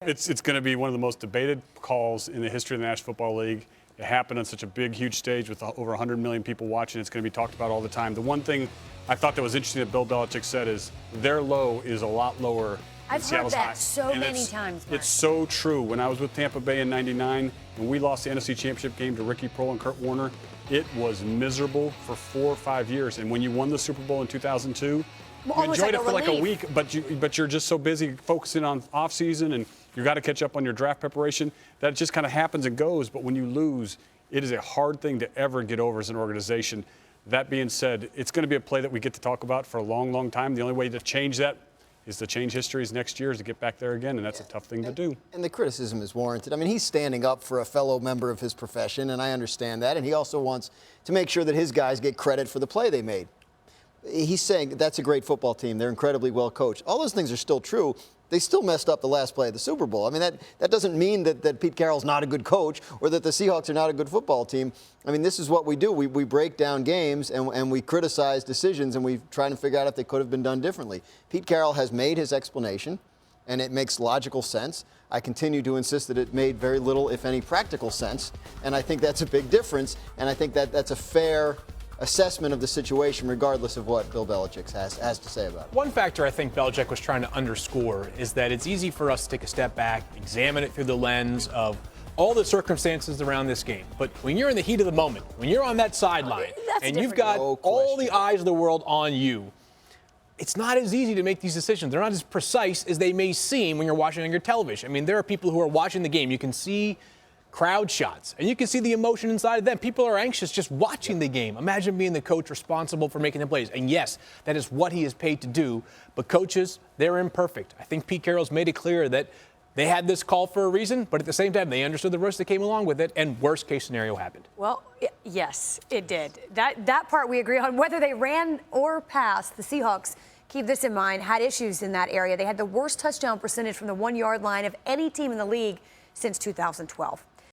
It's going to be one of the most debated calls in the history of the National Football League. It happened on such a big, huge stage with over 100 million people watching. It's going to be talked about all the time. The one thing I thought that was interesting that Bill Belichick said is their low is a lot lower than I've Seattle's heard that high. so And many times, Mark. It's so true. When I was with Tampa Bay in '99, when we lost the NFC Championship game to Ricky Prohl and Kurt Warner, it was miserable for 4 or 5 years. And when you won the Super Bowl in 2002, you enjoyed it for like a week, but you're just so busy focusing on off season and you got to catch up on your draft preparation. That just kind of happens and goes. But when you lose, it is a hard thing to ever get over as an organization. That being said, it's going to be a play that we get to talk about for a long, long time. The only way to change that is to change histories next year, is to get back there again, and that's a tough thing to do. And the criticism is warranted. I mean, he's standing up for a fellow member of his profession, and I understand that. And he also wants to make sure that his guys get credit for the play they made. He's saying that's a great football team. They're incredibly well coached. All those things are still true. They still messed up the last play of the Super Bowl. I mean, that doesn't mean that Pete Carroll's not a good coach or that the Seahawks are not a good football team. I mean, this is what we do. We break down games and we criticize decisions and we try to figure out if they could have been done differently. Pete Carroll has made his explanation, and it makes logical sense. I continue to insist that it made very little, if any, practical sense, and I think that's a big difference, and I think that's a fair assessment of the situation regardless of what Bill Belichick has to say about it. One factor I think Belichick was trying to underscore is that it's easy for us to take a step back, examine it through the lens of all the circumstances around this game. But when you're in the heat of the moment, when you're on that sideline, and you've got all the eyes of the world on you, it's not as easy to make these decisions. They're not as precise as they may seem when you're watching on your television. I mean, there are people who are watching the game. You can see crowd shots, and you can see the emotion inside of them. People are anxious just watching the game. Imagine being the coach responsible for making the plays. And yes, that is what he is paid to do. But coaches, they're imperfect. I think Pete Carroll's made it clear that they had this call for a reason, but at the same time, they understood the risk that came along with it, and worst case scenario happened. Well, yes, it did. That part we agree on. Whether they ran or passed, the Seahawks, keep this in mind, had issues in that area. They had the worst touchdown percentage from the 1 yard line of any team in the league since 2012.